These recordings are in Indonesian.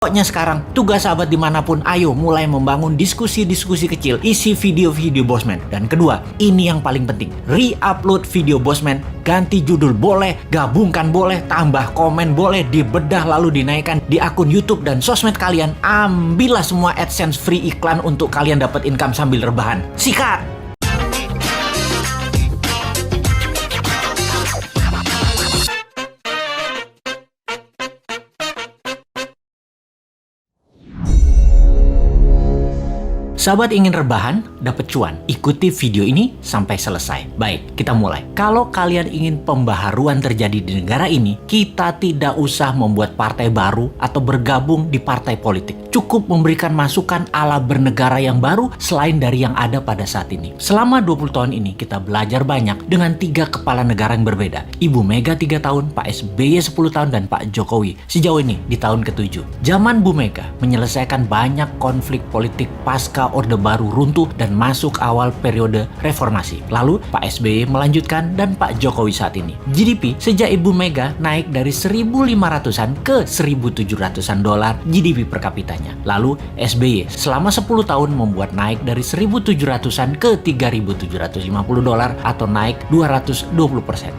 Pokoknya sekarang, tugas sahabat dimanapun, ayo mulai membangun diskusi-diskusi kecil, isi video-video Bosman. Dan kedua, ini yang paling penting, re-upload video Bosman, ganti judul boleh, gabungkan boleh, tambah komen boleh, dibedah lalu dinaikkan di akun YouTube dan sosmed kalian. Ambillah semua AdSense free iklan untuk kalian dapat income sambil rebahan. Sikat! Sahabat ingin rebahan, dapat cuan? Ikuti video ini sampai selesai. Baik, kita mulai. Kalau kalian ingin pembaharuan terjadi di negara ini, kita tidak usah membuat partai baru atau bergabung di partai politik. Cukup memberikan masukan ala bernegara yang baru selain dari yang ada pada saat ini. Selama 20 tahun ini, kita belajar banyak dengan 3 kepala negara yang berbeda. Ibu Mega 3 tahun, Pak SBY 10 tahun, dan Pak Jokowi sejauh ini di tahun ke-7. Zaman Bu Mega menyelesaikan banyak konflik politik pasca Orde Baru runtuh dan masuk awal periode reformasi. Lalu Pak SBY melanjutkan dan Pak Jokowi saat ini. GDP sejak Ibu Mega naik dari 1.500-an ke 1.700-an dolar GDP per kapitanya. Lalu SBY selama 10 tahun membuat naik dari 1.700-an ke 3.750 dolar atau naik 220%.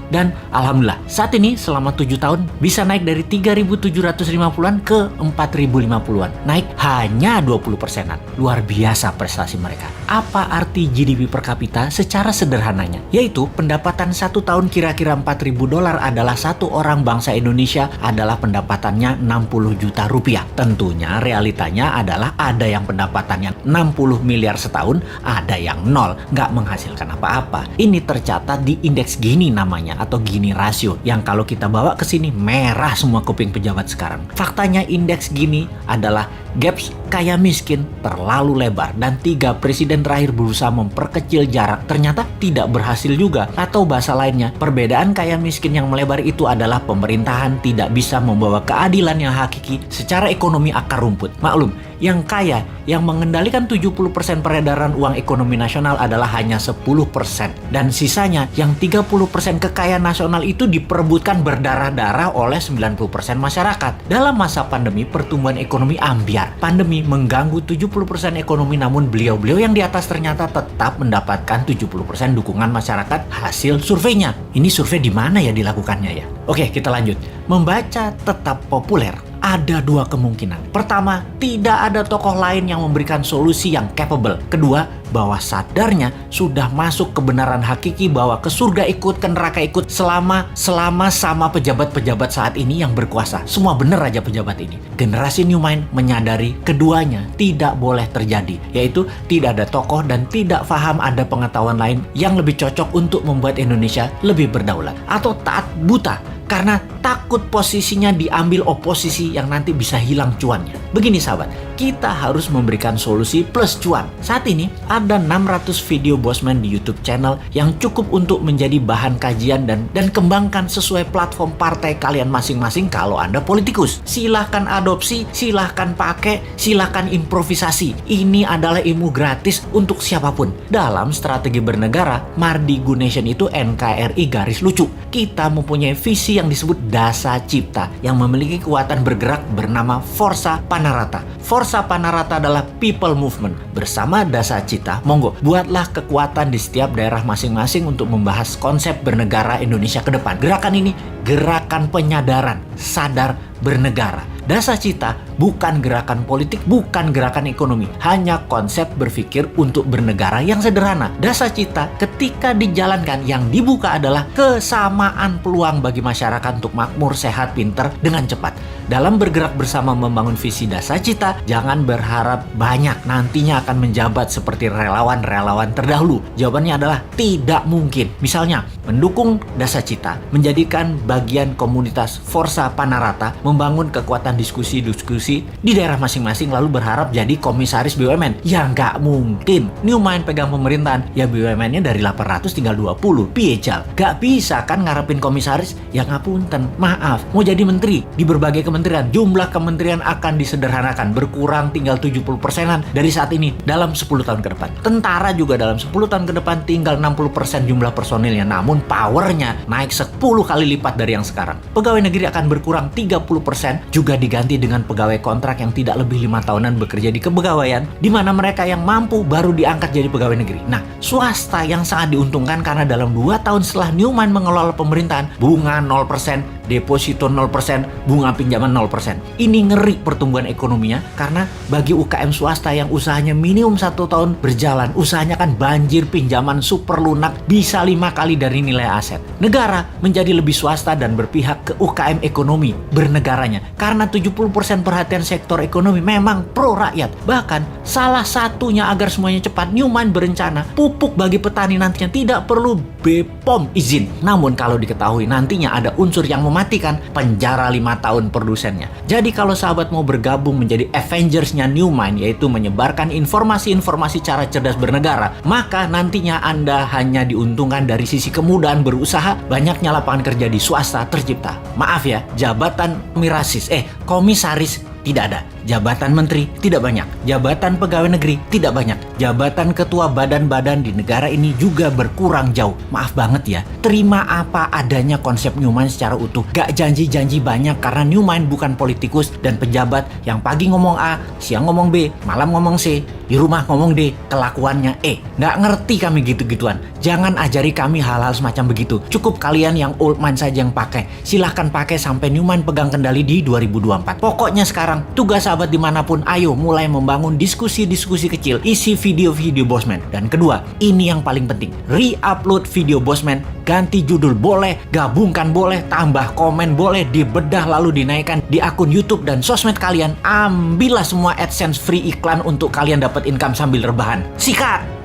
Dan alhamdulillah saat ini selama 7 tahun bisa naik dari 3.750-an ke 4.050-an. Naik hanya 20%-an. Luar biasa prestasi mereka. Apa arti GDP per kapita secara sederhananya? Yaitu pendapatan 1 tahun kira-kira 4.000 dolar adalah satu orang bangsa Indonesia adalah pendapatannya 60 juta rupiah. Tentunya realitanya adalah ada yang pendapatannya 60 miliar setahun, ada yang nol, nggak menghasilkan apa-apa. Ini tercatat di indeks Gini namanya atau Gini rasio yang kalau kita bawa ke sini merah semua kuping pejabat sekarang. Faktanya indeks Gini adalah gaps kaya miskin terlalu lebar dan 3 presiden terakhir berusaha memperkecil jarak ternyata tidak berhasil juga. Atau bahasa lainnya, perbedaan kaya miskin yang melebar itu adalah pemerintahan tidak bisa membawa keadilan yang hakiki secara ekonomi akar rumput. Maklum, yang kaya, yang mengendalikan 70% peredaran uang ekonomi nasional adalah hanya 10%. Dan sisanya yang 30% kekayaan nasional itu diperebutkan berdarah-darah oleh 90% masyarakat. Dalam masa pandemi, pertumbuhan ekonomi ambyar. Pandemi mengganggu 70% ekonomi, namun beliau-beliau yang di atas ternyata tetap mendapatkan 70% dukungan masyarakat hasil surveinya. Ini survei di mana ya dilakukannya ya? Oke, kita lanjut. Membaca tetap populer. Ada 2 kemungkinan. Pertama, tidak ada tokoh lain yang memberikan solusi yang capable. Kedua, bahwa sadarnya sudah masuk kebenaran hakiki bahwa ke surga ikut, ke neraka ikut selama sama pejabat-pejabat saat ini yang berkuasa. Semua bener aja pejabat ini. Generasi New Mind menyadari keduanya tidak boleh terjadi, yaitu tidak ada tokoh dan tidak paham ada pengetahuan lain yang lebih cocok untuk membuat Indonesia lebih berdaulat. Atau taat buta karena takut posisinya diambil oposisi yang nanti bisa hilang cuannya. Begini sahabat, kita harus memberikan solusi plus cuan. Saat ini ada 600 video Bosman di YouTube channel yang cukup untuk menjadi bahan kajian dan kembangkan sesuai platform partai kalian masing-masing kalau Anda politikus. Silahkan adopsi, silahkan pakai, silahkan improvisasi. Ini adalah ilmu gratis untuk siapapun. Dalam strategi bernegara, Mardi Gunation itu NKRI garis lucu. Kita mempunyai visi yang disebut Dasa Cipta yang memiliki kekuatan bergerak bernama Forza Panarata. Forza Panarata adalah people movement. Bersama Dasa Cipta, monggo buatlah kekuatan di setiap daerah masing-masing untuk membahas konsep bernegara Indonesia ke depan. Gerakan ini gerakan penyadaran, sadar bernegara. Dasa Cipta bukan gerakan politik, bukan gerakan ekonomi, hanya konsep berpikir untuk bernegara yang sederhana. Dasa Cipta ketika dijalankan yang dibuka adalah kesamaan peluang bagi masyarakat untuk makmur, sehat, pinter dengan cepat. Dalam bergerak bersama membangun visi Dasa Cipta, jangan berharap banyak nantinya akan menjabat seperti relawan-relawan terdahulu. Jawabannya adalah tidak mungkin. Misalnya, mendukung Dasa Cipta, menjadikan bagian komunitas Forza Panarata, membangun kekuatan diskusi-diskusi di daerah masing-masing lalu berharap jadi komisaris BUMN. Ya nggak mungkin. New Mind pegang pemerintahan, ya BUMN-nya dari 800 tinggal 20. Piejal. Gak bisa kan ngarepin komisaris? Ya ngapunten, maaf. Mau jadi menteri di berbagai kementerian, jumlah kementerian akan disederhanakan, berkurang tinggal 70%-an dari saat ini dalam 10 tahun ke depan. Tentara juga dalam 10 tahun ke depan tinggal 60% jumlah personilnya, namun powernya naik 10 kali lipat dari yang sekarang. Pegawai negeri akan berkurang 30%, juga diganti dengan pegawai pegawai kontrak yang tidak lebih 5 tahunan bekerja di kepegawaian, di mana mereka yang mampu baru diangkat jadi pegawai negeri. Nah, swasta yang sangat diuntungkan karena dalam 2 tahun setelah Newman mengelola pemerintahan, bunga 0%, deposito 0%, bunga pinjaman 0%. Ini ngeri pertumbuhan ekonominya karena bagi UKM swasta yang usahanya minimum 1 tahun berjalan, usahanya kan banjir pinjaman super lunak bisa 5 kali dari nilai aset. Negara menjadi lebih swasta dan berpihak ke UKM ekonomi bernegaranya karena 70% perhatian sektor ekonomi memang pro rakyat. Bahkan salah satunya agar semuanya cepat, Newman berencana pupuk bagi petani nantinya tidak perlu BPOM izin. Namun kalau diketahui nantinya ada unsur yang mematikan, penjara 5 tahun produsennya. Jadi kalau sahabat mau bergabung menjadi Avengers-nya Newman, yaitu menyebarkan informasi-informasi cara cerdas bernegara, maka nantinya Anda hanya diuntungkan dari sisi kemudahan berusaha, banyaknya lapangan kerja di swasta tercipta. Maaf ya, jabatan komisaris tidak ada. Jabatan menteri tidak banyak. Jabatan pegawai negeri tidak banyak. Jabatan ketua badan-badan di negara ini juga berkurang jauh. Maaf banget ya, terima apa adanya konsep Newman secara utuh. Gak janji-janji banyak karena Newman bukan politikus dan pejabat yang pagi ngomong A, siang ngomong B, malam ngomong C, di rumah ngomong D, kelakuannya E. Gak ngerti kami gitu-gituan. Jangan ajari kami hal-hal semacam begitu. Cukup kalian yang old man saja yang pakai. Silahkan pakai sampai Newman pegang kendali di 2024. Pokoknya sekarang tugas sahabat dimanapun, ayo mulai membangun diskusi-diskusi kecil, isi video-video Bosman. Dan kedua, ini yang paling penting, re-upload video Bosman, ganti judul boleh, gabungkan boleh, tambah komen boleh, dibedah lalu dinaikkan di akun YouTube dan sosmed kalian. Ambillah semua AdSense free iklan untuk kalian dapat income sambil rebahan. Sikat!